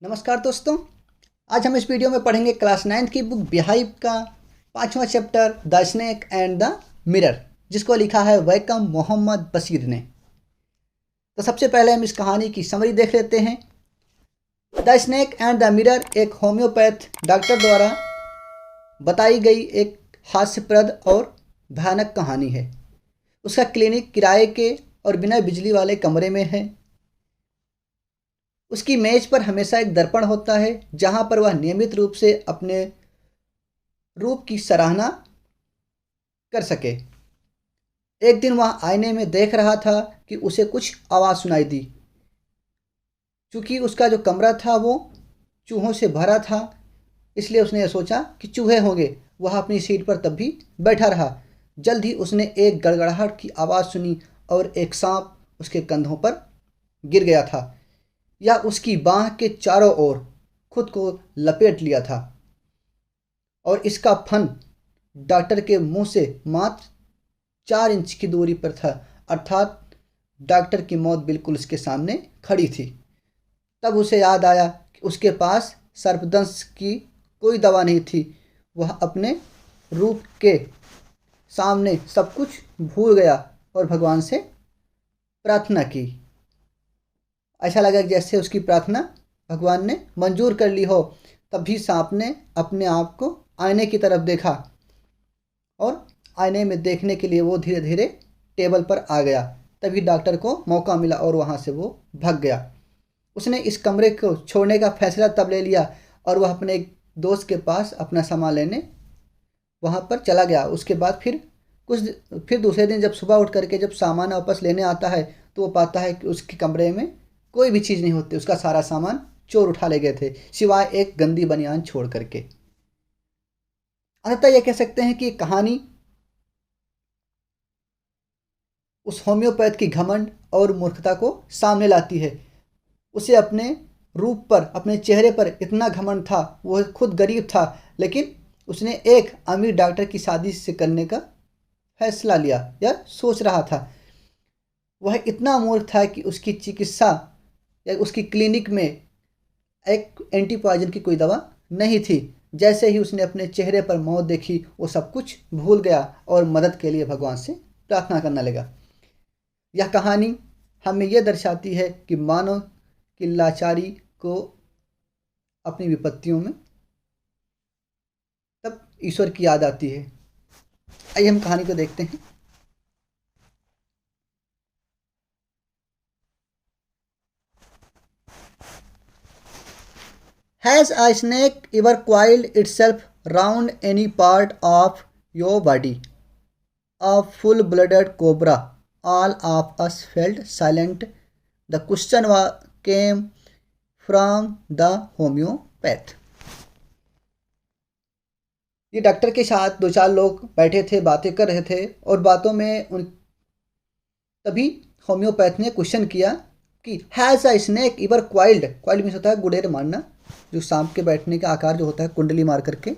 नमस्कार दोस्तों। आज हम इस वीडियो में पढ़ेंगे क्लास 9th की बुक बिहाइव का 5वां chapter the snake and the mirror, जिसको लिखा है वैकम मोहम्मद बशीर ने। तो सबसे पहले हम इस कहानी की समरी देख लेते हैं। The snake and the mirror एक होम्योपैथ डॉक्टर द्वारा बताई गई एक हास्यप्रद और भयानक कहानी है। उसका क्लिनिक किराए के और बिना बिजली वाले कमरे में है। उसकी मेज पर हमेशा एक दर्पण होता है जहां पर वह नियमित रूप से अपने रूप की सराहना कर सके। एक दिन वह आईने में देख रहा था कि उसे कुछ आवाज़ सुनाई दी। चूंकि उसका जो कमरा था वो चूहों से भरा था, इसलिए उसने सोचा कि चूहे होंगे। वह अपनी सीट पर तब भी बैठा रहा। जल्द ही उसने एक गड़गड़ाहट की आवाज़ सुनी और एक सांप उसके कंधों पर गिर गया था। या उसकी बाँह के चारों ओर खुद को लपेट लिया था और इसका फन डॉक्टर के मुंह से मात्र 4 इंच की दूरी पर था, अर्थात डॉक्टर की मौत बिल्कुल उसके सामने खड़ी थी। तब उसे याद आया कि उसके पास सर्पदंश की कोई दवा नहीं थी। वह अपने रूप के सामने सब कुछ भूल गया और भगवान से प्रार्थना की। ऐसा लगा कि जैसे उसकी प्रार्थना भगवान ने मंजूर कर ली हो। तभी सांप ने अपने आप को आईने की तरफ देखा और आईने में देखने के लिए वो धीरे धीरे टेबल पर आ गया। तभी डॉक्टर को मौका मिला और वहाँ से वो भाग गया। उसने इस कमरे को छोड़ने का फैसला तब ले लिया और वह अपने एक दोस्त के पास अपना सामान लेने वहाँ पर चला गया। उसके बाद फिर दूसरे दिन जब सुबह उठ करके जब सामान वापस लेने आता है तो वो पाता है कि उसके कमरे में कोई भी चीज़ नहीं होती। उसका सारा सामान चोर उठा ले गए थे, सिवाय एक गंदी बनियान छोड़ करके। अंततः यह कह सकते हैं कि कहानी उस होम्योपैथ की घमंड और मूर्खता को सामने लाती है। उसे अपने रूप पर, अपने चेहरे पर इतना घमंड था। वो खुद गरीब था, लेकिन उसने एक अमीर डॉक्टर की शादी से करने का फैसला लिया या सोच रहा था। वह इतना मूर्ख था कि उसकी चिकित्सा या उसकी क्लिनिक में एक एंटी पॉइजन की कोई दवा नहीं थी। जैसे ही उसने अपने चेहरे पर मौत देखी, वो सब कुछ भूल गया और मदद के लिए भगवान से प्रार्थना करने लगा। यह कहानी हमें यह दर्शाती है कि मानव की लाचारी को अपनी विपत्तियों में तब ईश्वर की याद आती है। आइए हम कहानी को देखते हैं। Has a snake ever coiled itself round any part of your body? A full-blooded cobra. All of us felt silent. The question came from the homeopath. ये डॉक्टर के साथ 2-4 लोग बैठे थे, बातें कर रहे थे और बातों में तभी होम्योपैथ ने क्वेश्चन किया कि has a snake इवर coiled. Coiled means होता है गुडेर मारना, जो सांप के बैठने का आकार जो होता है कुंडली मार करके,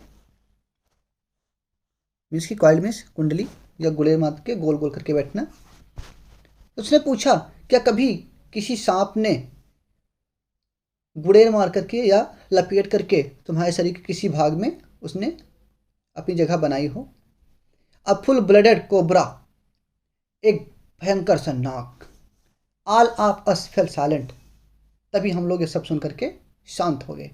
मीन्स की क्वाइल्ड मीन्स कुंडली या गुडेर मार के गोल गोल करके बैठना। उसने पूछा क्या कभी किसी सांप ने गुडेर मार करके या लपेट करके तुम्हारे शरीर के किसी भाग में उसने अपनी जगह बनाई हो। अ फुल ब्लडेड कोबरा, एक भयंकर सा नाग। All of us fell silent, तभी हम लोग ये सब सुन करके शांत हो गए।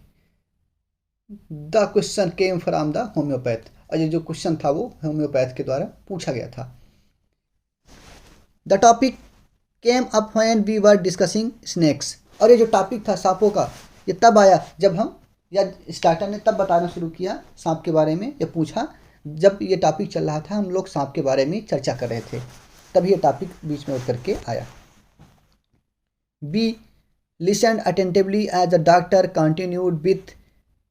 The question came from the homeopath, और ये जो क्वेश्चन था वो होम्योपैथ के द्वारा पूछा गया था। The topic came up when we were discussing snakes, और ये जो टॉपिक था सांपों का, ये तब आया जब हम या स्टार्टर ने तब बताना शुरू किया सांप के बारे में। ये पूछा जब ये टॉपिक चल रहा था, हम लोग सांप के बारे में चर्चा कर रहे थे, तभी ये टॉपिक बीच में उतर के आया। Be listened attentively as the doctor continued with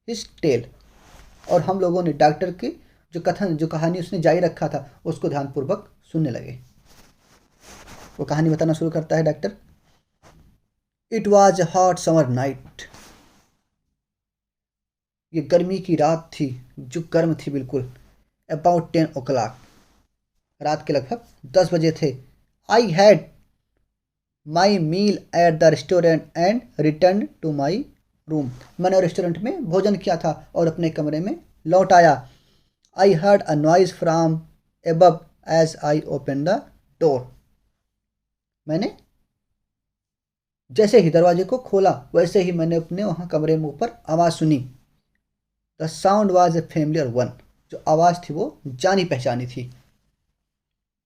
his tale, और हम लोगों ने डॉक्टर की जो कहानी उसने जारी रखा था उसको ध्यानपूर्वक सुनने लगे। वो कहानी बताना शुरू करता है doctor. It was a hot summer night, ये गर्मी की रात थी जो गर्म थी बिल्कुल। अबाउट 10 o'clock, रात के लगभग 10 बजे थे। I had my meal at the restaurant and returned to my room, मैंने रेस्टोरेंट में भोजन किया था और अपने कमरे में लौट आया। I heard a noise from above as I open the door. मैंने जैसे ही दरवाजे को खोला वैसे ही मैंने अपने वहाँ कमरे में ऊपर आवाज़ सुनी। The sound was a familiar one, जो आवाज़ थी वो जानी पहचानी थी।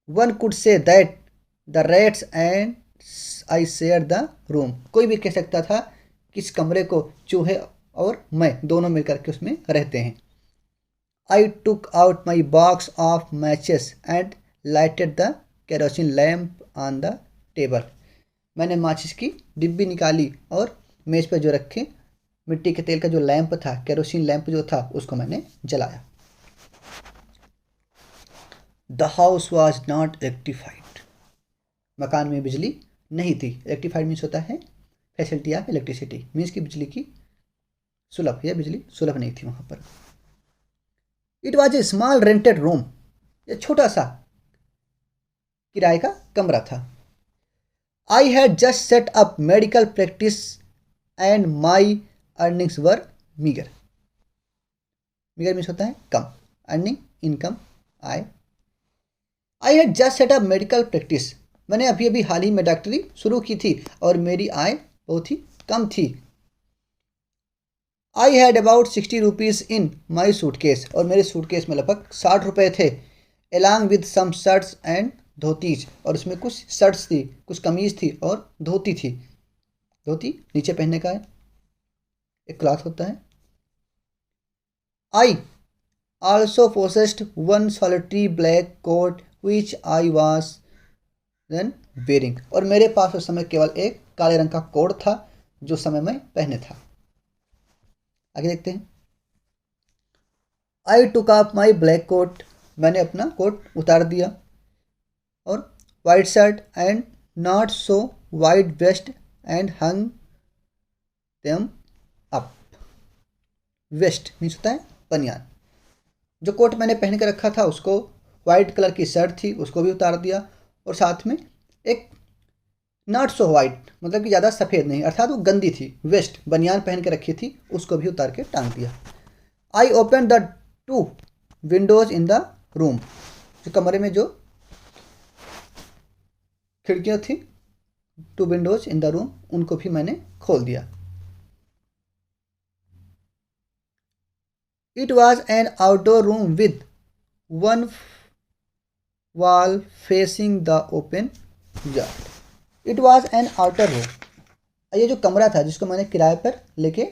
One could say that the rates and I share the room, कोई भी कह सकता था कि इस कमरे को चूहे और मैं दोनों मिलकर के उसमें रहते हैं। I took out my box of matches and lighted the kerosene lamp on the table, मैंने माचिस की डिब्बी निकाली और मेज पर जो रखे मिट्टी के तेल का जो लैंप था, केरोसिन लैंप जो था, उसको मैंने जलाया। The house was not electrified, मकान में बिजली नहीं थी। इलेक्ट्रीफाइड मीन्स होता है फैसिलिटी ऑफ इलेक्ट्रिसिटी, मीन्स की बिजली की सुलभ, या बिजली सुलभ नहीं थी वहाँ पर। It was a small rented room, ये छोटा सा किराए का कमरा था। I had just set up medical practice and my earnings were meagre, meagre means होता है कम, अर्निंग इनकम आय। I had just set up medical practice, मैंने अभी अभी हाल ही में डॉक्टरी शुरू की थी और मेरी आय बहुत ही कम थी। I had about 60 rupees in my suitcase, और मेरे सूटकेस में लगभग 60 रुपये थे। Along with some shirts and dhotis, और उसमें कुछ शर्ट्स थी, कुछ कमीज थी और धोती थी। धोती नीचे पहनने का है, एक क्लॉथ होता है। I also possessed one solitary black coat which I was then wearing, और मेरे पास उस समय केवल एक काले रंग का कोट था जो समय में पहने था। आगे देखते हैं। I took off my black coat, मैंने अपना कोट उतार दिया, और white shirt and not so white vest and hung them up. Vest means होता है बनियान, जो कोट मैंने पहन कर रखा था उसको, वाइट कलर की शर्ट थी उसको भी उतार दिया, और साथ में एक नॉट सो वाइट मतलब कि ज़्यादा सफ़ेद नहीं, अर्थात वो गंदी थी, वेस्ट बनियान पहन के रखी थी, उसको भी उतार के टांग दिया। I open the 2 Windows in the room, जो कमरे में जो खिड़कियाँ थी, 2 विंडोज इन द रूम, उनको भी मैंने खोल दिया। It was an outdoor room with one wall facing the open yard. It was an outer room, ये जो कमरा था जिसको मैंने किराए पर लेके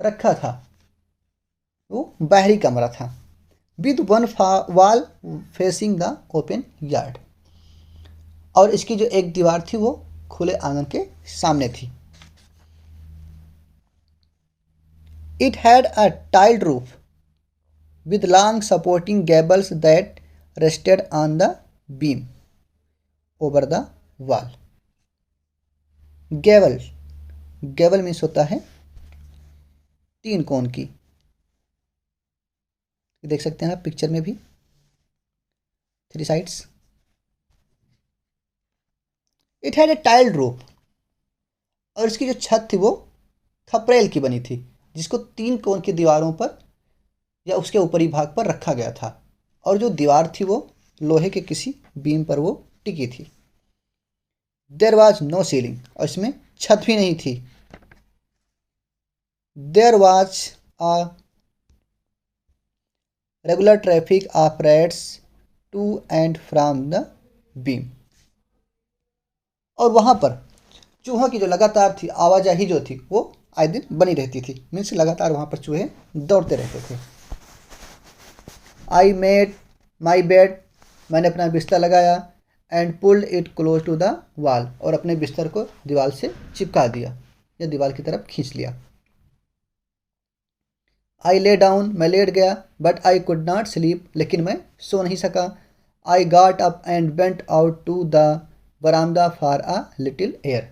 रखा था वो बाहरी कमरा था। With one wall facing the open yard, और इसकी जो एक दीवार थी वो खुले आंगन के सामने थी। It had a tiled roof with long supporting gables that rested on the beam over the wall. Gable, gable means होता है 3 कोण की, देख सकते हैं आप पिक्चर में भी 3 sides. It had a tiled roof, और इसकी जो छत थी वो खपरेल की बनी थी, जिसको 3 कोण की दीवारों पर या उसके ऊपरी भाग पर रखा गया था, और जो दीवार थी वो लोहे के किसी बीम पर वो टिकी थी। देयर वॉज नो सीलिंग, और इसमें छत भी नहीं थी। There was a regular traffic of rats to and from the beam, और वहाँ पर चूहों की जो लगातार थी आवाजाही जो थी वो आए दिन बनी रहती थी, मीन्स लगातार वहाँ पर चूहे दौड़ते रहते थे। आई मेड माई बेड, मैंने अपना बिस्तर लगाया, and pulled it close to the wall, और अपने बिस्तर को दीवार से चिपका दिया या दीवार की तरफ खींच लिया। आई ले डाउन, मैं लेट गया, but I could not sleep, लेकिन मैं सो नहीं सका। I got up and went out to the बरामदा फॉर अ लिटिल एयर,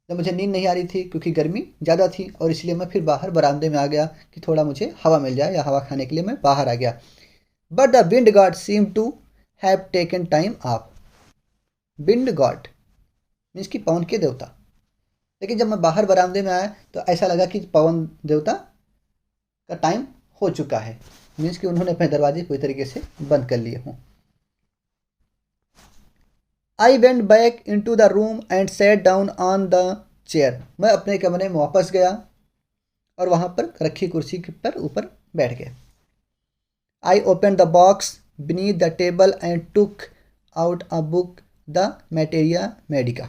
जब मुझे नींद नहीं आ रही थी क्योंकि गर्मी ज़्यादा थी, और इसलिए मैं फिर बाहर बरामदे में आ गया कि थोड़ा मुझे हवा मिल जाए, या हवा खाने के लिए मैं बाहर आ गया। But the wind god seem to have taken time off. Wind god means की पवन के देवता, लेकिन जब मैं बाहर बरामदे में आया तो ऐसा लगा कि पवन देवता का टाइम हो चुका है, मीन्स कि उन्होंने अपने दरवाजे पूरी तरीके से बंद कर लिए हों। I went back in to the room and set down on the chair. मैं अपने कमरे में वापस गया और वहाँ पर रखी कुर्सी पर ऊपर बैठ गया। I open the box beneath the table and took out a book the materia medica.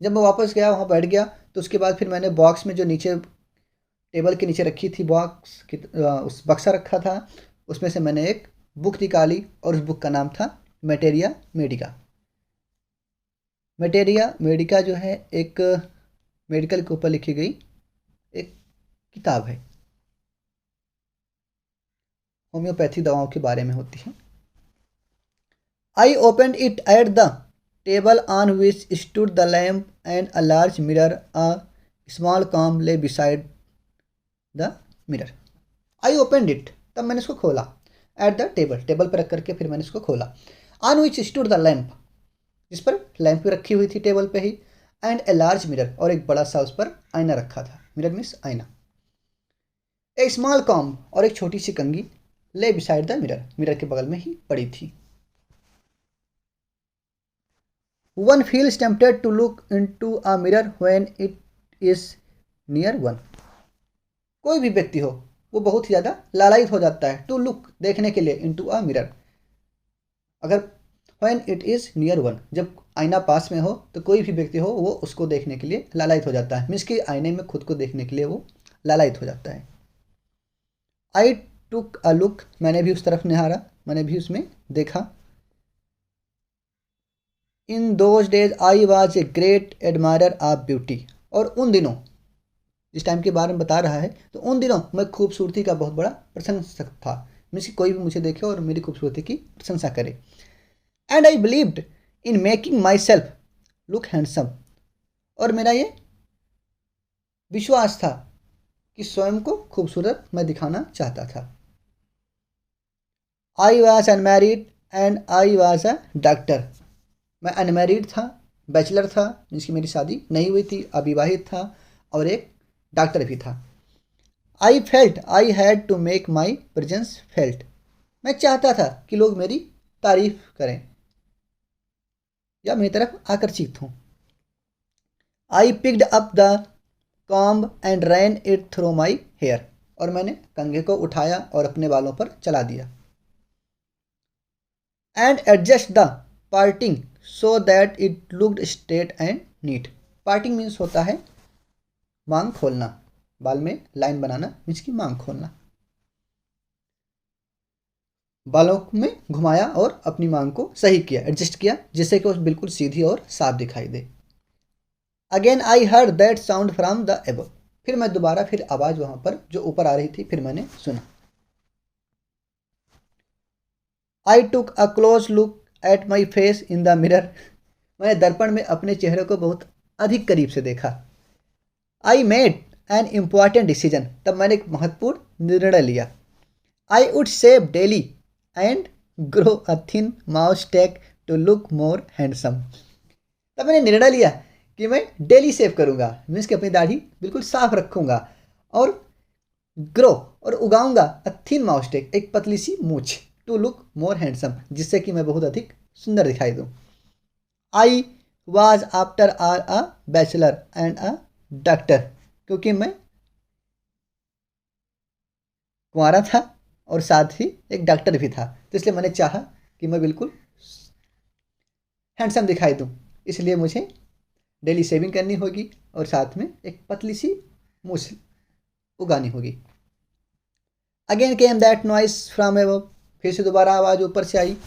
जब मैं वापस गया वहाँ बैठ गया तो उसके बाद फिर मैंने बॉक्स में जो नीचे टेबल के नीचे रखी थी बॉक्स की उस बक्सा रखा था, उसमें से मैंने एक बुक निकाली और उस बुक का नाम था मैटेरिया मेडिका। मैटेरिया मेडिका जो है एक मेडिकल के ऊपर लिखी गई एक किताब है, होम्योपैथी दवाओं के बारे में होती है। I open it at the table on which stood the lamp and a large mirror, a small comb lay beside the mirror. I open it, तब मैंने इसको खोला, एट द टेबल पर रख करके फिर मैंने इसको खोला। On which stood the lamp, जिस पर लैंप भी रखी हुई थी टेबल पे ही, एंड ए लार्ज मिरर, और एक बड़ा सा उस पर आईना रखा था। मिरर मीन्स आईना। ए स्मॉल कॉम, और एक छोटी सी कंघी, ले बिसाइड द मिरर, मिरर के बगल में ही पड़ी थी। One feels tempted to look into a mirror when it is near one. कोई भी व्यक्ति हो वो बहुत ही ज़्यादा लालायित हो जाता है टू लुक, देखने के लिए, इनटू अ मिरर, अगर when it is near one, जब आईना पास में हो तो कोई भी व्यक्ति हो वो उसको देखने के लिए लालायित हो जाता है, मीन्स कि आईने में खुद को देखने के लिए वो लालायित हो जाता है। आई टुक अ लुक, मैंने भी उस तरफ निहारा, मैंने भी उसमें देखा। In those days I was a great admirer of beauty, और उन दिनों, जिस टाइम के बारे में बता रहा है, तो उन दिनों मैं खूबसूरती का बहुत बड़ा प्रशंसक था, मीन्स कि कोई भी मुझे देखे और मेरी खूबसूरती की प्रशंसा करे। And I believed in making my self look handsome, और मेरा ये विश्वास था कि स्वयं को खूबसूरत मैं दिखाना चाहता था। I was unmarried and I was a doctor, मैं अनमैरिड था, बैचलर था, जिसकी मेरी शादी नहीं हुई थी, अविवाहित था, और एक डॉक्टर भी था। I felt I had to make my presence felt, मैं चाहता था कि लोग मेरी तारीफ करें या मेरी तरफ आकर्षित हों। I picked up the comb and ran it through my hair, और मैंने कंघे को उठाया और अपने बालों पर चला दिया। And adjust the parting so that it looked straight and neat. Parting means होता है मांग खोलना, बाल में लाइन बनाना मीन्स की मांग खोलना। बालों में घुमाया और अपनी मांग को सही किया, एडजस्ट किया, जिससे कि वो बिल्कुल सीधी और साफ दिखाई दे। Again I heard that sound from the above, फिर मैं दोबारा फिर आवाज़ वहाँ पर जो ऊपर आ रही थी फिर मैंने सुना। I took a close look at my face in the mirror, मैंने दर्पण में अपने चेहरे को बहुत अधिक करीब से देखा। I made an important decision, तब मैंने एक महत्वपूर्ण निर्णय लिया। I would shave daily and grow a thin moustache to look more handsome, तब मैंने निर्णय लिया कि मैं डेली सेव करूँगा, मीन्स कि अपनी दाढ़ी बिल्कुल साफ रखूँगा, और ग्रो और उगाऊँगा अ थिन माउस्टैच, एक पतली सी मूछ, टू लुक मोर हैंडसम, जिससे कि मैं बहुत अधिक सुंदर दिखाई दूँ। I was after all a bachelor and a doctor, क्योंकि मैं कुंवारा था और साथ ही एक डॉक्टर भी था, तो इसलिए मैंने चाहा कि मैं बिल्कुल हैंडसम दिखाई दूँ, इसलिए मुझे डेली शेविंग करनी होगी और साथ में एक पतली सी मूछ उगानी होगी। Again came that noise from above, फिर से दोबारा आवाज़ ऊपर से आई।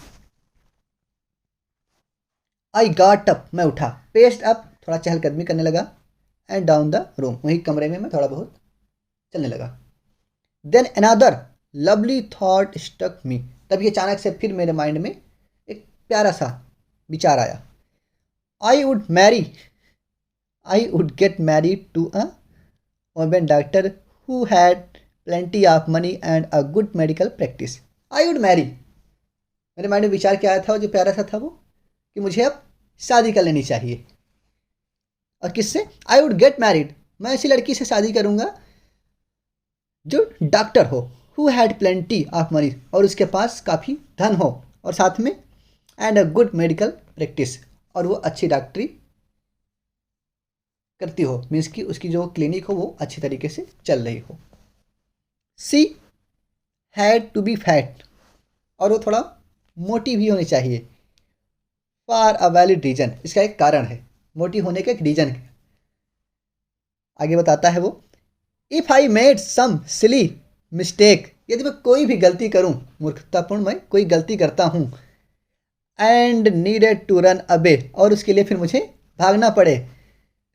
आई गॉट अप, मैं उठा, पेस्ट अप, थोड़ा चहलकदमी करने लगा, एंड डाउन द रूम, वही कमरे में मैं थोड़ा बहुत चलने लगा। Then another lovely thought stuck me, तभी अचानक से फिर मेरे माइंड में एक प्यारा सा विचार आया। I would marry, I would get married to a woman doctor who had plenty of money and a good medical practice. I would marry, मेरे माइंड में विचार क्या आया था जो प्यारा सा था वो, कि मुझे अब शादी कर लेनी चाहिए। और किससे? आई वुड गेट मैरिड, मैं ऐसी लड़की से शादी करूँगा जो डॉक्टर हो, who had plenty of money, और उसके पास काफ़ी धन हो, और साथ में and a good medical practice, और वो अच्छी डॉक्टरी करती हो, मीन्स कि उसकी जो क्लिनिक हो वो अच्छी तरीके से चल रही हो। She had to be fat, और वो थोड़ा मोटी भी होनी चाहिए, फॉर अ वैलिड रीजन, इसका एक कारण है, मोटी होने का एक रीजन है। आगे बताता है वो, if I made some silly mistake, यदि मैं कोई भी गलती करूं, मूर्खतापूर्ण मैं कोई गलती करता हूं, and needed to run away, और उसके लिए फिर मुझे भागना पड़े,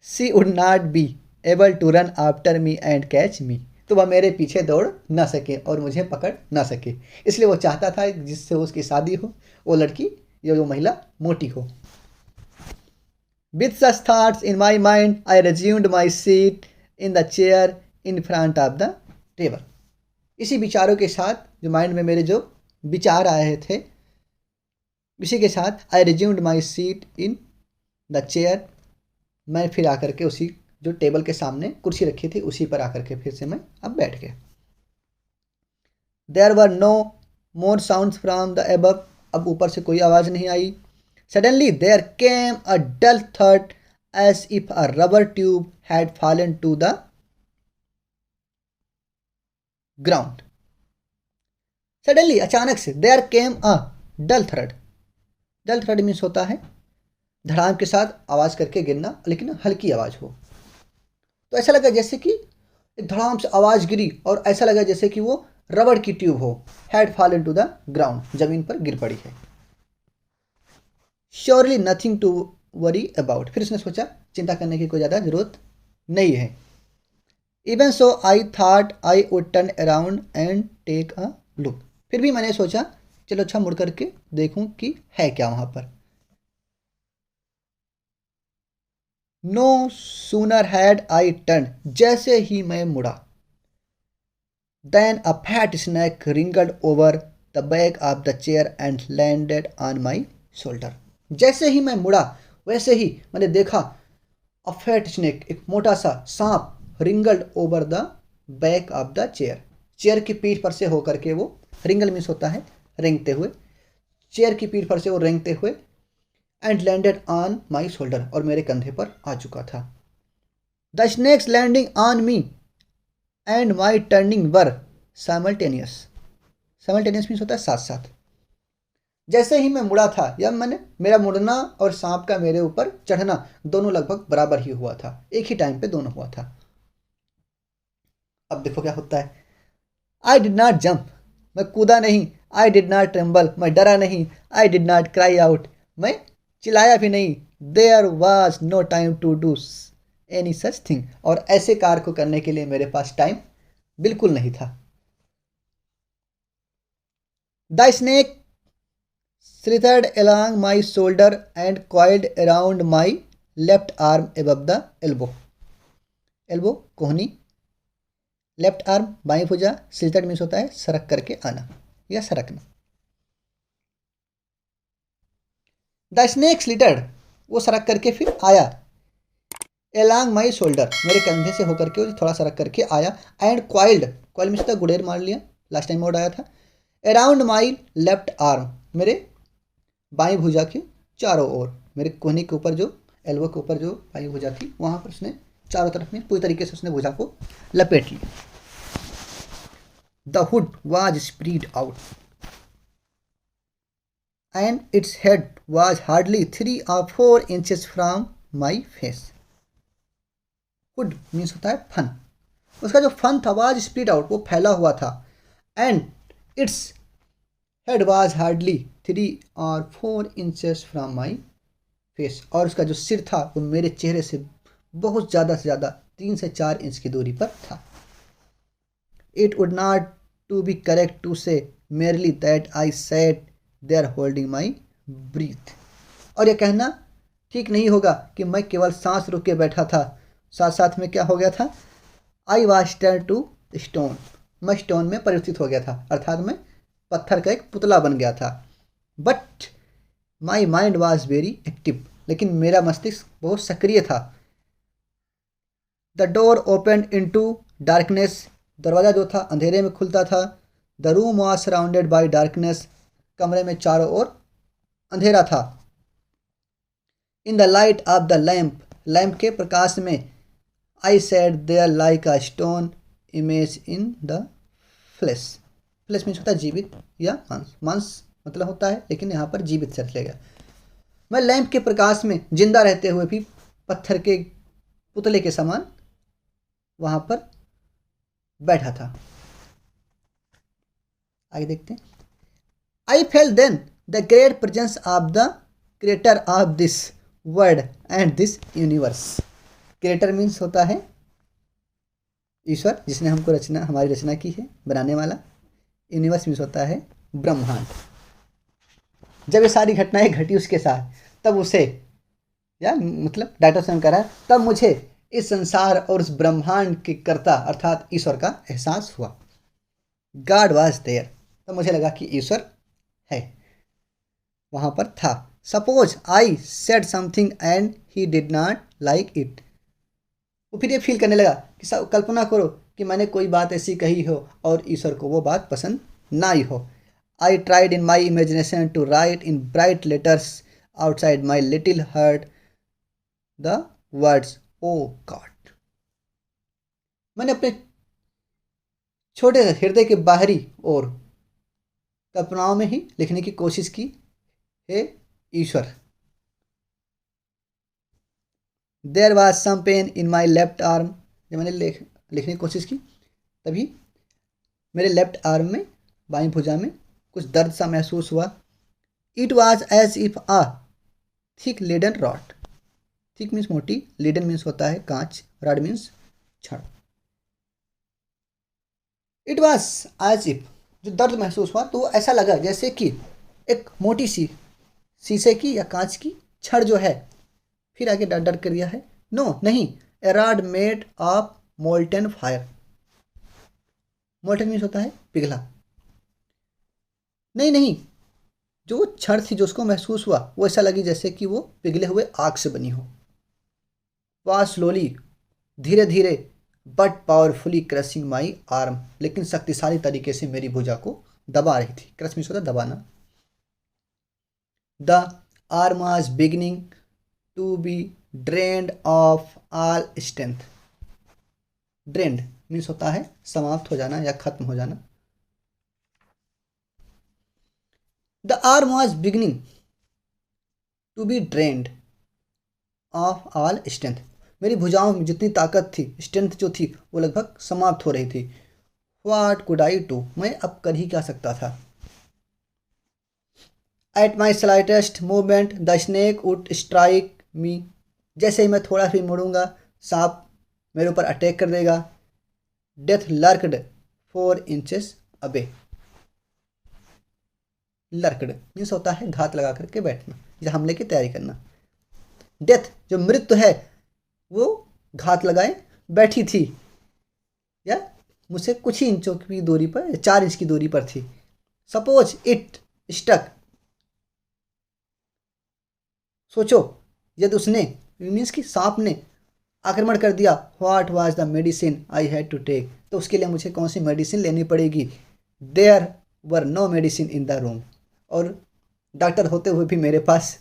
she would not be able to run after me and catch me, तो वह मेरे पीछे दौड़ ना सके और मुझे पकड़ ना सके। इसलिए वो चाहता था जिससे उसकी शादी हो वो लड़की या जो महिला मोटी हो। With such thoughts in my mind, I resumed my seat in the chair in front of the table. इसी विचारों के साथ, जो माइंड में मेरे जो विचार आए थे, इसी के साथ I resumed my seat in the chair, मैं फिर आकर के उसी जो टेबल के सामने कुर्सी रखी थी उसी पर आकर के फिर से मैं अब बैठ गया। There were no more sounds from the above, अब ऊपर से कोई आवाज़ नहीं आई। Suddenly there came a dull thud as if a rubber tube had fallen to the ground. Suddenly अचानक से there came a dull thud, dull thud means होता है धड़ाम के साथ आवाज़ करके गिरना, लेकिन हल्की आवाज़ हो। तो ऐसा लगा जैसे कि एक धड़ाम से आवाज़ गिरी और ऐसा लगा जैसे कि वो रबड़ की ट्यूब हो, had fallen to the ground, जमीन पर गिर पड़ी है। Surely nothing to worry about, फिर उसने सोचा चिंता करने की कोई ज़्यादा ज़रूरत नहीं है। Even so I thought I would turn around and take a look, फिर भी मैंने सोचा चलो अच्छा मुड़ करके देखूं कि है क्या वहाँ पर। No sooner had I turn, जैसे ही मैं मुड़ा, then a fat snake wriggled over the back of the chair and landed on my shoulder. जैसे ही मैं मुड़ा वैसे ही मैंने देखा अ फैट स्नेक, एक मोटा सा सांप, wriggled over the back of the chair, chair की पीठ पर से होकर के वो, रिंगल मीन्स होता है रेंगते हुए, चेयर की पीठ पर से वो रेंगते हुए, and landed on my shoulder, और मेरे कंधे पर आ चुका था। The snake's landing on me and my turning were simultaneous, simultaneous means होता है साथ साथ। जैसे ही मैं मुड़ा था, या मैंने मेरा मुड़ना और सांप का मेरे ऊपर चढ़ना दोनों लगभग बराबर ही हुआ था, एक ही टाइम पे दोनों हुआ था। अब देखो क्या होता है। आई डिड नॉट जंप, मैं कूदा नहीं। आई डिड नॉट ट्रेम्बल, मैं डरा नहीं। I did not cry out, मैं चिल्लाया भी नहीं। There was no time to do any such thing, और ऐसे कार्य को करने के लिए मेरे पास टाइम बिल्कुल नहीं था। The snake slithered along my shoulder and coiled around my left arm above the elbow. elbow कोहनी, लेफ्ट आर्म बाई भुजा, स्लिथर्ड मीन्स होता है सरक करके आना या सरकना। द स्नेक स्लिटर्ड, वो सरक करके फिर आया, एलॉन्ग माई शोल्डर, मेरे कंधे से होकर के वो थोड़ा सरक करके आया, एंड क्वाइल्ड, क्वाइल मीन्स होता है गुडेर मार लिया, लास्ट टाइम मोड आया था, अराउंड माई लेफ्ट आर्म, मेरे बाई भुजा के चारों ओर, मेरे कोहनी के ऊपर जो, एल्बो के ऊपर जो बाई भुजा थी वहाँ पर उसने चारों तरफ में पूरी तरीके से उसने भुजा को लपेट लिया। The hood was spread out and its head was hardly 3 or 4 inches from my face. Hood means होता है फन, उसका जो फन था वाज स्प्रीड आउट, वो फैला हुआ था, and its head was hardly 3 or 4 inches from my face, और उसका जो सिर था वो मेरे चेहरे से बहुत ज़्यादा से ज़्यादा 3 से 4 इंच की दूरी पर था। It would not to be correct to say merely that I sat there holding my breath, और यह कहना ठीक नहीं होगा कि मैं केवल सांस रोक के बैठा था, साथ साथ में क्या हो गया था, I was turn to stone, मैं स्टोन में परिवर्तित हो गया था, अर्थात मैं पत्थर का एक पुतला बन गया था। But my mind was very active, लेकिन मेरा मस्तिष्क बहुत सक्रिय था। The door open into darkness, दरवाज़ा जो था अंधेरे में खुलता था। The room was surrounded by darkness, कमरे में चारों ओर अंधेरा था। In the light of the lamp, lamp के प्रकाश में, I said there like a stone image in the flesh. Flesh means होता है जीवित या मांस, मांस मतलब होता है लेकिन यहाँ पर जीवित से चलेगा। मैं लैंप के प्रकाश में जिंदा रहते हुए भी पत्थर के पुतले के समान वहां पर बैठा था। आगे देखते हैं। I felt then the great presence of the creator of this world and this universe. Creator means होता है ईश्वर, जिसने हमको रचना, हमारी रचना की है, बनाने वाला। यूनिवर्स मीन्स होता है ब्रह्मांड। जब ये सारी घटनाएं घटी उसके साथ, तब उसे, या मतलब डॉक्टर स्वयं कह रहा है, तब मुझे इस संसार और उस ब्रह्मांड के कर्ता अर्थात ईश्वर का एहसास हुआ। गॉड वॉज देयर, तब मुझे लगा कि ईश्वर है, वहां पर था। Suppose I said something and he did not like it. वो फिर ये फील करने लगा कि कल्पना करो कि मैंने कोई बात ऐसी कही हो और ईश्वर को वो बात पसंद ना आई हो। I tried in my imagination to write in bright letters outside my little heart the words, "Oh God." मैंने अपने छोटे हृदय के बाहरी और कल्पनाओं में ही लिखने की कोशिश की, हे ईश्वर। There was some pain in my left arm। जब मैंने लिखने की कोशिश की तभी मेरे लेफ्ट आर्म में, बाईं भुजा में कुछ दर्द सा महसूस हुआ। It was as if a thick leaden rod. Thick means मोटी, लीडन मीन्स होता है कांच, रॉड मीन्स छड़। इट वॉज एज इफ, जो दर्द महसूस हुआ तो ऐसा लगा जैसे कि एक मोटी सी शीशे की या कांच की छड़ जो है। फिर आगे डर कर दिया है, नो नहीं, a rod made of molten fire. Molten means होता है पिघला। नहीं नहीं, जो छड़ थी जो उसको महसूस हुआ वो ऐसा लगी जैसे कि वो पिघले हुए आग से बनी हो। वॉज स्लोली, धीरे धीरे, but powerfully crushing my arm, लेकिन शक्तिशाली तरीके से मेरी भुजा को दबा रही थी। क्रश मीन्स होता है दबाना। The arm was beginning to be drained of all strength. Drained means होता है समाप्त हो जाना या खत्म हो जाना। The arm was beginning to be drained of all strength. मेरी भुजाओं में जितनी ताकत थी, स्ट्रेंथ जो थी, वो लगभग समाप्त हो रही थी। व्हाट कुड आई डू, मैं अब कर ही क्या सकता था। At my slightest movement the snake would strike मी। जैसे ही मैं थोड़ा भी मुड़ूंगा, सांप मेरे ऊपर अटैक कर देगा। डेथ लर्कड 4 इंचेस अबे। लर्कड मीन्स होता है घात लगा करके बैठना या हमले की तैयारी करना। डेथ जो मृत्यु है वो घात लगाए बैठी थी, या मुझसे कुछ ही इंचों की दूरी पर, 4 इंच की दूरी पर थी। सपोज इट स्टक, सोचो यदि उसने, मीन्स कि सांप ने आक्रमण कर दिया। What was the medicine I had to take, तो उसके लिए मुझे कौन सी मेडिसिन लेनी पड़ेगी। There were no medicine in the room, और डॉक्टर होते हुए भी मेरे पास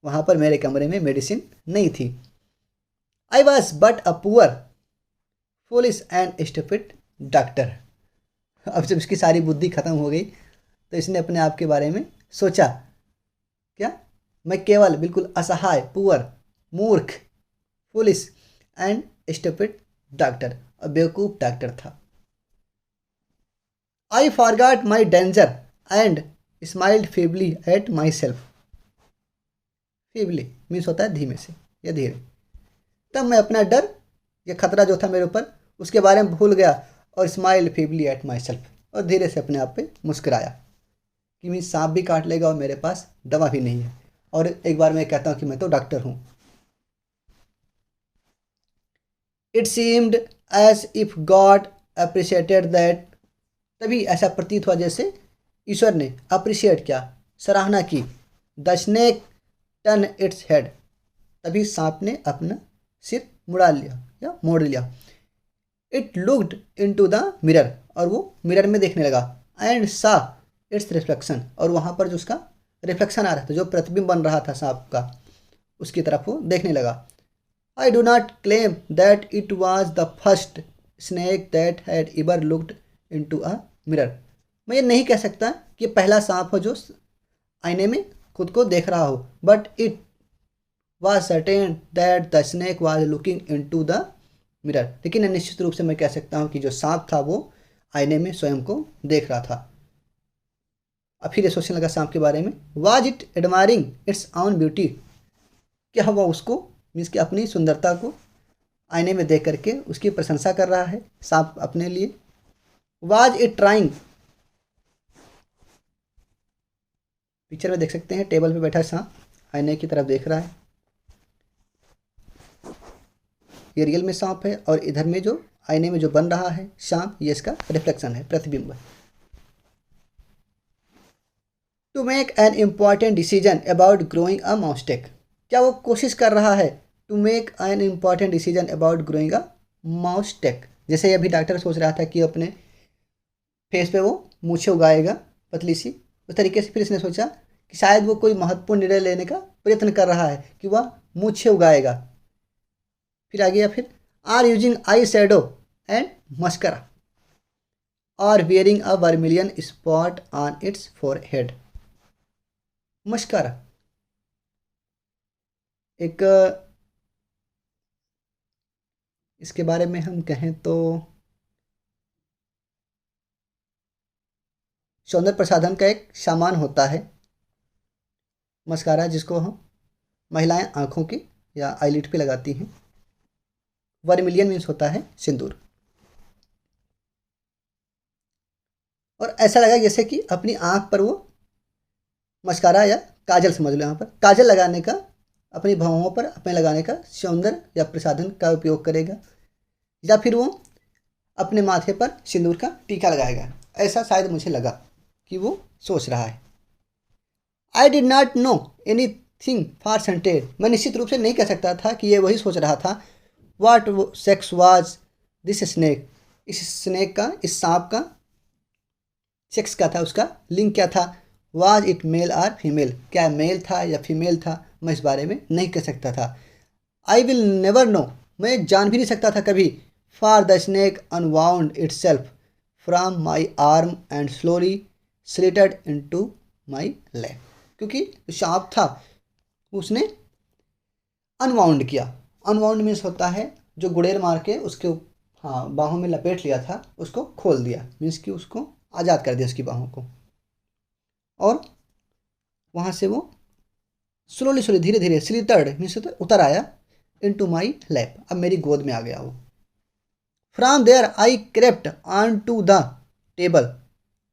वहाँ पर मेरे कमरे में मेडिसिन नहीं थी। I was but a poor foolish and stupid doctor. अब जब इसकी सारी बुद्धि खत्म हो गई तो इसने अपने आप के बारे में सोचा, क्या, मैं केवल बिल्कुल असहाय, पुअर, मूर्ख, फुलिश एंड स्टूपिड डॉक्टर, बेवकूफ डॉक्टर था। I forgot my danger and smiled feebly at my self. Feebly means होता है धीमे से या धीरे। तब मैं अपना डर या खतरा जो था मेरे ऊपर उसके बारे में भूल गया और smile feebly at my self, और धीरे से अपने आप पे मुस्कुराया कि मैं सांप भी काट लेगा और मेरे पास दवा भी नहीं है, और एक बार मैं कहता हूँ कि मैं तो डॉक्टर हूँ। It seemed as if God appreciated that. तभी ऐसा प्रतीत हुआ जैसे ईश्वर ने अप्रिशिएट किया, सराहना की। The snake turn its head, तभी सांप ने अपना सिर मुड़ा लिया। या मोड़ लिया। It looked into the mirror, और वो मिरर में देखने लगा। एंड सा इट्स रिफ्लेक्शन, और वहाँ पर जो उसका रिफ्लेक्शन आ रहा था, जो प्रतिबिंब बन रहा था सांप का, उसकी तरफ वो देखने लगा। I do not claim that it was the first snake that had ever looked into a mirror. मैं ये नहीं कह सकता कि पहला सांप हो जो आईने में खुद को देख रहा हो, but it was certain that the snake was looking into the mirror. लेकिन निश्चित रूप से मैं कह सकता हूँ कि जो सांप था वो आईने में स्वयं को देख रहा था। अब फिर ये सोचने लगा सांप के बारे में। Was it admiring it's on beauty, क्या हुआ उसको, मीन्स कि अपनी सुंदरता को आईने में देख करके उसकी प्रशंसा कर रहा है सांप अपने लिए। वाज इट ट्राइंग, पिक्चर में देख सकते हैं टेबल पे बैठा सांप आईने की तरफ देख रहा है। ये रियल में सांप है, और इधर में जो आईने में जो बन रहा है सांप, ये इसका रिफ्लेक्शन है, प्रतिबिंब। To make an important decision about growing a moustache, क्या वो कोशिश कर रहा है to make an important decision about growing a moustache. जैसे अभी डॉक्टर सोच रहा था कि अपने फेस पे वो मूछें उगाएगा पतली सी, उस तरीके से फिर इसने सोचा कि शायद वो कोई महत्वपूर्ण निर्णय लेने का प्रयत्न कर रहा है कि वह मूछें उगाएगा। फिर आ गया, फिर are using eye shadow and mascara, और wearing a vermilion spot on its forehead. Mascara एक, इसके बारे में हम कहें तो सौंदर्य प्रसाधन का एक सामान होता है मस्कारा, जिसको हम महिलाएं आंखों की या आईलिड पे लगाती हैं। वर्मिलियन मीन्स होता है सिंदूर। और ऐसा लगा जैसे कि अपनी आंख पर वो मस्कारा या काजल समझ लो, यहाँ पर काजल लगाने का, अपनी भौहों पर अपने लगाने का सौंदर्य या प्रसाधन का उपयोग करेगा, या फिर वो अपने माथे पर सिंदूर का टीका लगाएगा। ऐसा शायद मुझे लगा कि वो सोच रहा है। आई did not know any thing for certain, मैं निश्चित रूप से नहीं कह सकता था कि ये वही सोच रहा था। वाट सेक्स वाज दिस स्नेक, इस स्नेक का, इस सांप का सेक्स क्या था, उसका लिंग क्या था। वाज इट मेल और फीमेल, क्या मेल था या फीमेल था, मैं इस बारे में नहीं कह सकता था। आई विल नेवर नो, मैं जान भी नहीं सकता था कभी। For the snake unwound itself from my arm and slowly slithered into my lap, क्योंकि सांप था उसने अनवाउंड किया। अनवाउंड मीन्स होता है जो गुड़ेर मार के उसके, हाँ, बाहों में लपेट लिया था, उसको खोल दिया, मीन्स कि उसको आज़ाद कर दिया उसकी बाहों को, और वहाँ से वो स्लोली स्लोली धीरे धीरे स्लिटर्ड मीन्स उतर आया इनटू माई लैप, अब मेरी गोद में आ गया वो। From there I crept onto the table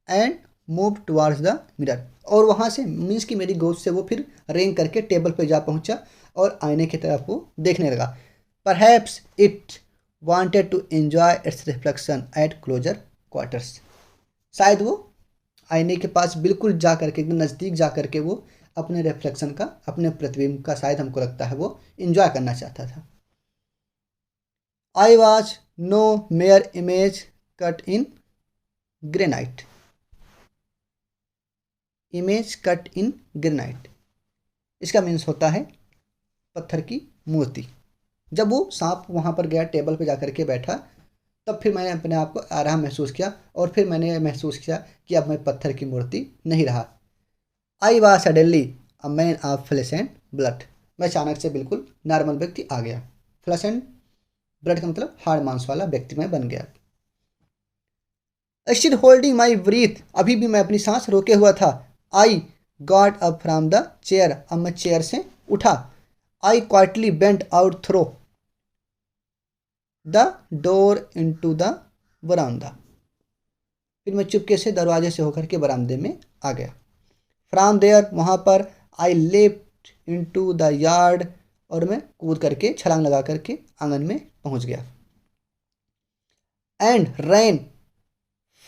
and move towards the mirror, और वहाँ से मीन्स कि मेरी गोद से वो फिर रेंग करके टेबल पर जा पहुँचा और आईने की तरफ वो देखने लगा। Perhaps it wanted to enjoy its reflection at closer quarters, शायद वो आईने के पास बिल्कुल जा करके, एकदम नज़दीक जा करके वो अपने रिफ्लेक्शन का, अपने प्रतिबिंब का, शायद हमको लगता है वो इंजॉय करना चाहता था। I was no mere image cut in granite, image cut in granite, इसका मीन्स होता है पत्थर की मूर्ति। जब वो सांप वहाँ पर गया, टेबल पर जा करके बैठा, तब फिर मैंने अपने आप को आराम महसूस किया, और फिर मैंने महसूस किया कि अब मैं पत्थर की मूर्ति नहीं रहा। I was suddenly a man of flash and blood, मैं अचानक से बिल्कुल नॉर्मल व्यक्ति आ गया। फ्लैश एंड ब्लड का मतलब हार्ड मांस वाला व्यक्ति मैं बन गया। स्टिल होल्डिंग माई ब्रीथ, अभी भी मैं अपनी सांस रोके हुआ था। I got up from the chair, अब मैं चेयर से उठा। I quietly bent out through the door into the बरामदा, फिर मैं चुपके से दरवाजे से होकर के बरामदे में आ गया। फ्रॉम देयर, वहाँ पर, आई लेप्ट इनटू द यार्ड, और मैं कूद करके, छलांग लगा करके आंगन में पहुँच गया। And ran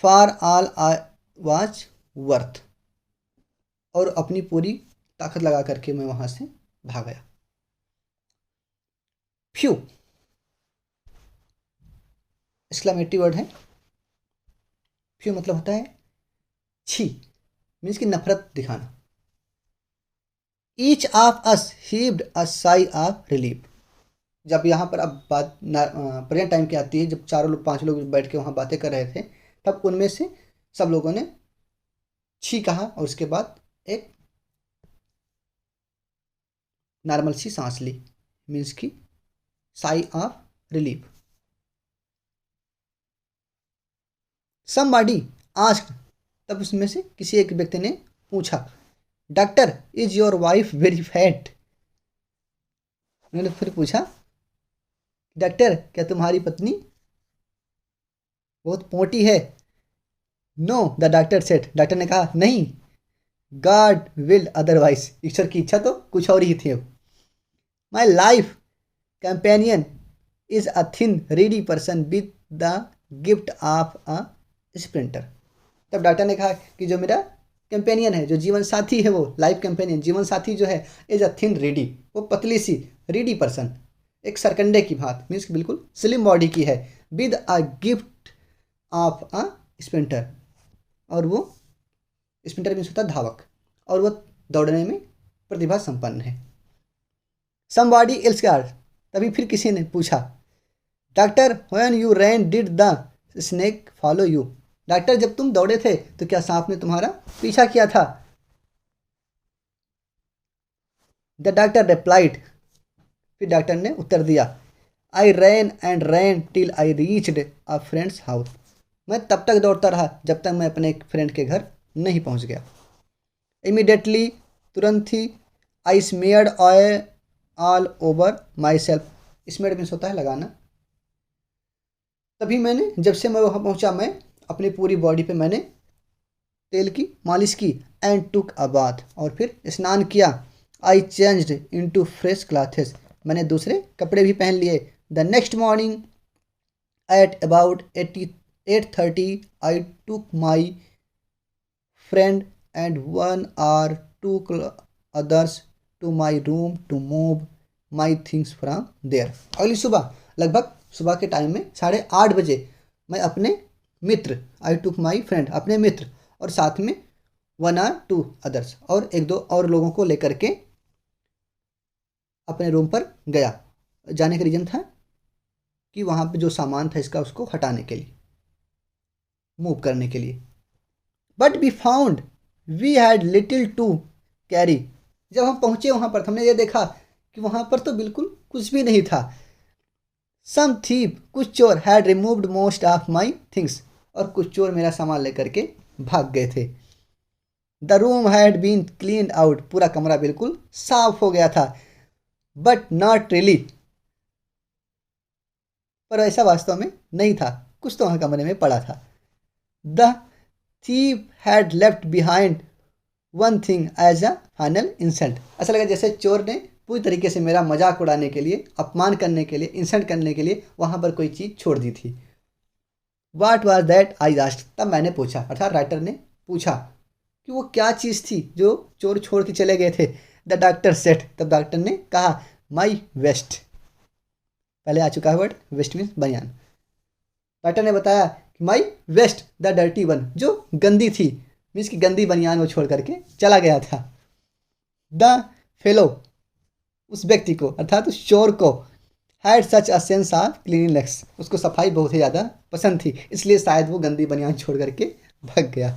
for all I was worth, और अपनी पूरी ताकत लगा करके मैं वहाँ से भाग गया। फ्यू, एक्सक्लेमेटरी वर्ड है। फ्यू मतलब होता है छी, मीन्स की नफरत दिखाना। Each of us heaved a sigh of relief. जब यहाँ पर अब बात प्रेजेंट टाइम की आती है, जब चारों लोग 5 लोग बैठ के वहाँ बातें कर रहे थे, तब उनमें से सब लोगों ने छी कहा और उसके बाद एक नॉर्मल सी सांस ली, मीन्स की Sai of relief. Somebody asked, तब उसमें से किसी एक व्यक्ति ने पूछा, doctor is your wife very fat. उन्होंने फिर पूछा, डॉक्टर क्या तुम्हारी पत्नी बहुत मोटी है? No, the doctor said, doctor ने कहा नहीं, गॉड विल अदरवाइज, ईश्वर की इच्छा तो कुछ और ही थी। My life companion is a thin Reedy person with the gift of a sprinter. तब डॉक्टर ने कहा कि जो मेरा कंपेनियन है, जो जीवन साथी है, वो लाइफ कंपेनियन जीवन साथी जो है, इज अ थिन रीडी, वो पतली सी रीडी पर्सन, एक सरकंडे की भात, मीन्स बिल्कुल स्लिम बॉडी की है, with a gift of a sprinter, और वो स्प्रिंटर मीन्स होता है धावक, और वो दौड़ने में प्रतिभा संपन्न है। समबॉडी एल्स गार्ड, तभी फिर किसी ने पूछा, doctor when you ran did the snake follow you. Doctor जब तुम दौड़े थे तो क्या सांप ने तुम्हारा पीछा किया था? द डॉक्टर रिप्लाइड, फिर डॉक्टर ने उत्तर दिया, I ran and ran till I reached a friend's house. मैं तब तक दौड़ता रहा जब तक मैं अपने एक फ्रेंड के घर नहीं पहुंच गया। इमीडिएटली, तुरंत ही, I smeared oil all over myself. Smeared means होता है लगाना। तभी मैंने, जब से मैं वहाँ पहुँचा, मैं अपनी पूरी बॉडी पे मैंने तेल की मालिश की। एंड टुक अ बाथ, और फिर स्नान किया। I changed into fresh clothes, मैंने दूसरे कपड़े भी पहन लिए। The next morning at about 8:30 I took my friend and 1 or 2 others to my room to move my things from there. अगली सुबह, लगभग सुबह के टाइम में 8:30 बजे, मैं अपने मित्र, आई टुक माई फ्रेंड, अपने मित्र, और साथ में 1 or 2 others, और 1-2 और लोगों को लेकर के अपने रूम पर गया। जाने का रीज़न था कि वहाँ पे जो सामान था इसका, उसको हटाने के लिए, मूव करने के लिए। But we found we had little to carry. जब हम पहुँचे वहाँ पर, हमने ये देखा कि वहाँ पर तो बिल्कुल कुछ भी नहीं था। सम थीव, कुछ चोर, had removed most of my things, और कुछ चोर मेरा सामान लेकर के भाग गए थे। The room had been cleaned out, पूरा कमरा बिल्कुल साफ हो गया था। बट नॉट रियली, पर ऐसा वास्तव में नहीं था, कुछ तो वहाँ कमरे में पड़ा था। The thief had left behind one thing as a final insult. ऐसा लगा जैसे चोर ने पूरी तरीके से मेरा मजाक उड़ाने के लिए, अपमान करने के लिए, इंसल्ट करने के लिए वहाँ पर कोई चीज़ छोड़ दी थी। What was that I asked, तब मैंने पूछा, अर्थात राइटर ने पूछा कि वो क्या चीज़ थी जो चोर छोड़ के चले गए थे। द डॉक्टर सेट, तब डॉक्टर ने कहा, माई वेस्ट, पहले आ चुका है वर्ड वेस्ट मीन्स बनियान। डॉक्टर ने बताया कि माई वेस्ट द डर्टी वन, जो गंदी थी, मीन्स की गंदी बनियान वो छोड़ करके चला गया था। द फेलो, उस व्यक्ति को, अर्थात उस चोर को, had such a sense of cleanliness, उसको सफाई बहुत ही ज़्यादा पसंद थी, इसलिए शायद वो गंदी बनियान छोड़ करके भाग गया।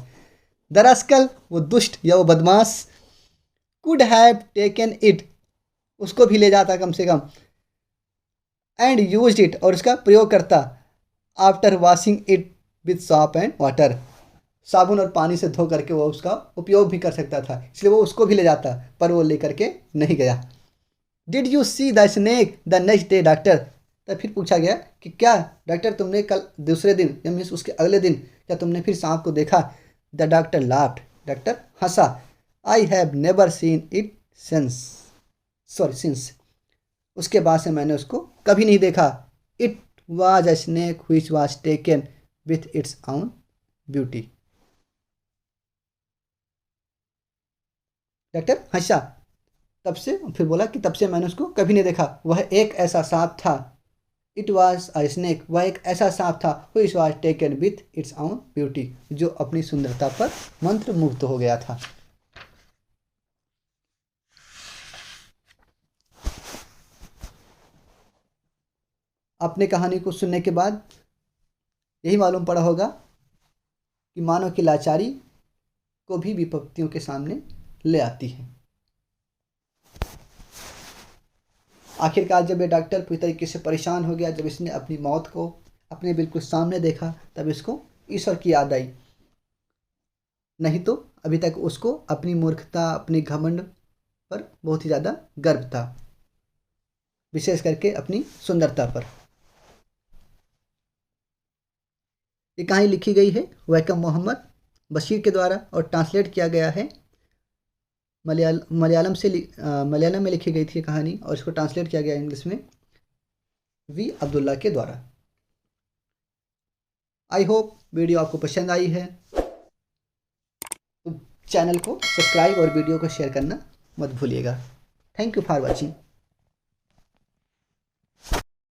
दरअसल वो दुष्ट या वो बदमाश, कुड हैव टेकन इट, उसको भी ले जाता कम से कम, एंड यूज्ड इट, और उसका प्रयोग करता, after washing it with shop and water, साबुन और पानी से धो करके वो उसका उपयोग भी कर सकता था, इसलिए वो उसको भी ले जाता, पर वो लेकर के नहीं गया। Did you see the snake the next day doctor, तब फिर पूछा गया कि क्या डॉक्टर तुमने कल दूसरे दिन, या मीन्स उसके अगले दिन, क्या तुमने फिर सांप को देखा? द डॉक्टर लाफ्ड, डॉक्टर हंसा। I have never seen it since, उसके बाद से मैंने उसको कभी नहीं देखा। It was a snake which was taken with its own beauty. Doctor हंसा, तब से फिर बोला कि तब से मैंने उसको कभी नहीं देखा, वह एक ऐसा सांप था इट वॉज अ स्नेक, वह एक ऐसा सांप था, which was taken with its own beauty, जो अपनी सुंदरता पर मंत्र मुग्ध हो गया था। आपने कहानी को सुनने के बाद यही मालूम पड़ा होगा कि मानव की लाचारी को भी विपत्तियों के सामने ले आती है। आखिरकार जब ये डॉक्टर पूरी तरीके से परेशान हो गया, जब इसने अपनी मौत को अपने बिल्कुल सामने देखा, तब इसको ईश्वर की याद आई। नहीं तो अभी तक उसको अपनी मूर्खता, अपनी घमंड पर बहुत ही ज़्यादा गर्व था, विशेष करके अपनी सुंदरता पर। ये कहानी लिखी गई है वैकम मोहम्मद बशीर के द्वारा और ट्रांसलेट किया गया है मलयालम में लिखी गई थी कहानी, और इसको ट्रांसलेट किया गया इंग्लिश में वी अब्दुल्ला के द्वारा। आई होप वीडियो आपको पसंद आई है, तो चैनल को सब्सक्राइब और वीडियो को शेयर करना मत भूलिएगा। Thank you for watching.